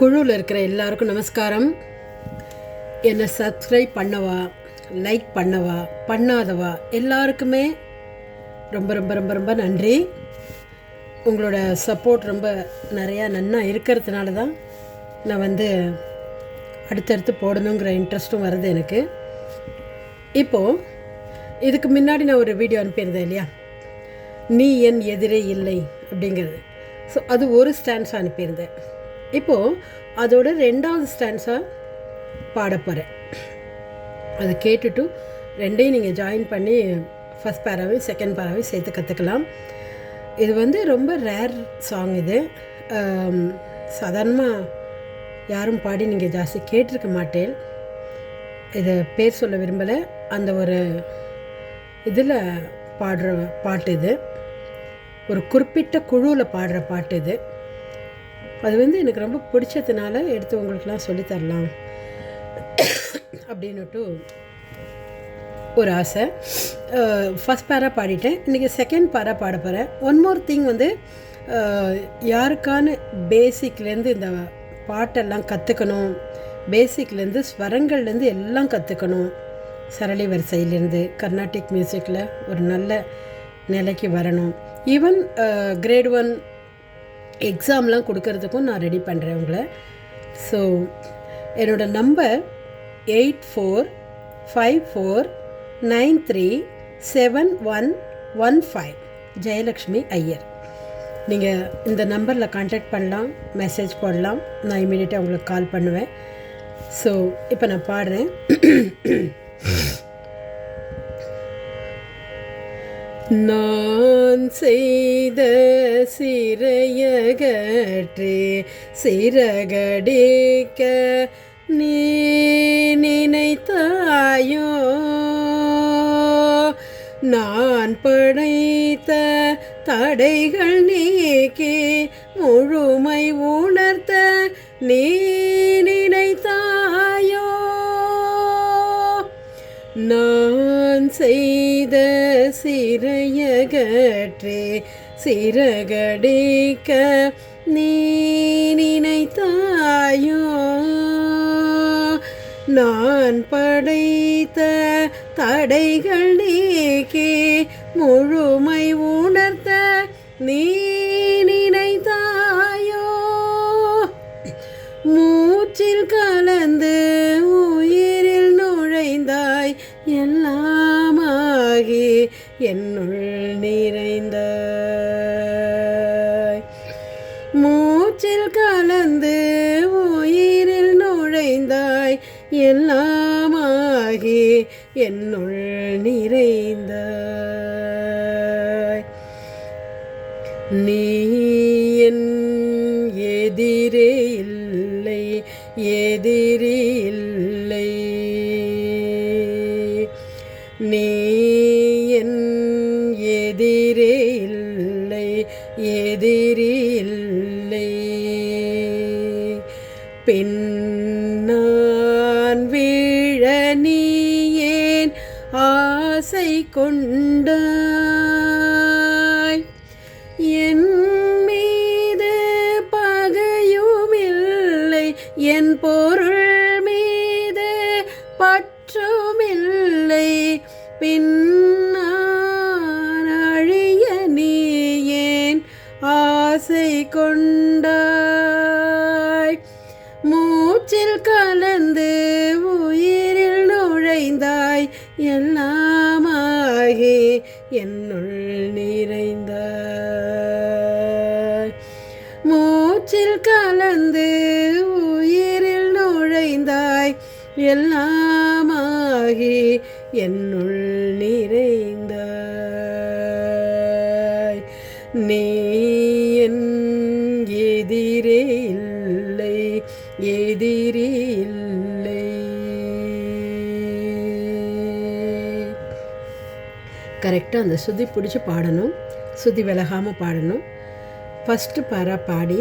குழுவில் இருக்கிற எல்லாருக்கும் நமஸ்காரம். என்னை சப்ஸ்கிரைப் பண்ணவா, லைக் பண்ணவா, பண்ணாதவா எல்லாருக்குமே ரொம்ப ரொம்ப ரொம்ப ரொம்ப நன்றி. உங்களோட சப்போர்ட் ரொம்ப நிறையா நன்னா இருக்கிறதுனால தான் நான் அடுத்தடுத்து போடணுங்கிற இன்ட்ரெஸ்ட்டும் வருது எனக்கு. இப்போது இதுக்கு முன்னாடி நான் ஒரு வீடியோ அனுப்பியிருந்தேன் இல்லையா, நீ என் எதிரே இல்லை அப்படிங்கிறது. ஸோ அது ஒரு ஸ்டான்ஸாக அனுப்பியிருந்தேன். இப்போது அதோட 2வது ஸ்டான்ஸாக பாட போகிறேன். அதை கேட்டுட்டு ரெண்டையும் நீங்கள் ஜாயின் பண்ணி ஃபஸ்ட் பேராவையும் செகண்ட் பேராவையும் சேர்த்து கற்றுக்கலாம். இது ரொம்ப ரேர் சாங். இது சாதாரணமாக யாரும் பாடி நீங்கள் ஜாஸ்தி கேட்டிருக்க மாட்டேன். இதை பேர் சொல்ல விரும்பலை. அந்த ஒரு இதில் பாடுற பாட்டு இது, ஒரு குறிப்பிட்ட குழுவில் பாடுற பாட்டு இது. அது எனக்கு ரொம்ப பிடிச்சதுனால எடுத்து உங்களுக்கெல்லாம் சொல்லித்தரலாம் அப்படின்னுட்டு ஒரு ஆசை. ஃபஸ்ட் பேரா பாடிட்டேன். இன்றைக்கி செகண்ட் பேரா பாட போகிறேன். ஒன் மோர் திங், யாருக்கான பேசிக்லேருந்து இந்த பாட்டெல்லாம் கற்றுக்கணும், பேசிக்லேருந்து ஸ்வரங்கள்லேருந்து எல்லாம் கற்றுக்கணும், சரளி வரிசையிலேருந்து கர்நாடிக் மியூசிக்கில் ஒரு நல்ல நிலைக்கு வரணும், ஈவன் கிரேட் 1 எக்ஸாம்லாம் கொடுக்கறதுக்கும் நான் ரெடி பண்ணுறேன் உங்களை. ஸோ என்னோடய நம்பர் 8454937115, ஜெயலக்ஷ்மி ஐயர். நீங்கள் இந்த நம்பரில் கான்டாக்ட் பண்ணலாம், மெசேஜ் போடலாம், நான் இமீடியட்டாக உங்களுக்கு கால் பண்ணுவேன். ஸோ இப்போ நான் பாடுறேன். நான் செய்த சிறையகற்றே சிறகடிக்க நீ நினைத்தாயோ, நான் படைத்த தடைகள் நீக்கி முழுமை உணர்த்த நீ நினைத்தாயோ, நான் செய்த சிறையகற்றே சிறகடிக்க நீ நினைத்தாயோ, நான் படைத்த தடைகள் நீக்கி முழுமை உணர்த்த நீ நினைத்தாயோ, மூச்சில் கலந்து உயிரில் நுழைந்தாய், எல்லாமாகி என்னுள் நிறைந்தாய், மூச்சில் கலந்து உயிரில் நுழைந்தாய், எல்லாமாகி என்னுள் நிறைந்தாய், நீ என் எதிரே இல்லை, எதிரி இல்லை, நீ என் எதிரே இல்லை, எதிரி இல்லை, பின் நான் வீழ நீ ஏன் ஆசை கொண்டாய், என் மீது பகையுமில்லை, என் பொருள் மீது பற்றுமில்லை, பின் நான் அழிய நீ ஏன் ஆசை கொண்டாய், மூச்சில் கலந்து உயிரில் நுழைந்தாய், எல்லாமாகி என்னுள் நிறைந்தாய், மூச்சில் கலந்து உயிரில் நுழைந்தாய், எல்லாமாகி என்னுள் நிறைந்தாய், நீ என் எதிரே இல்லை, எதிரி இல்லை. கரெக்டாக அந்த சுதி பிடிச்சி பாடணும், சுதி விலகாமல் பாடணும். ஃபஸ்ட்டு பாரா பாடி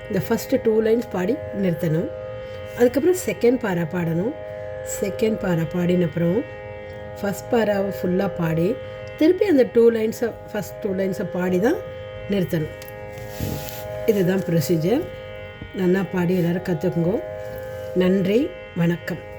இந்த ஃபஸ்ட்டு 2 லைன்ஸ் பாடி நிறுத்தணும். அதுக்கப்புறம் செகண்ட் பாரா பாடணும். செகண்ட் பாரா பாடினப்புறம் ஃபஸ்ட் பாராவை ஃபுல்லாக பாடி திருப்பி அந்த 2 லைன்ஸை ஃபஸ்ட் 2 லைன்ஸை பாடி தான் நிறுத்தணும். இதுதான் ப்ரொசீஜர். நல்லா பாடி எல்லோரும் கற்றுக்குங்கோ. நன்றி, வணக்கம்.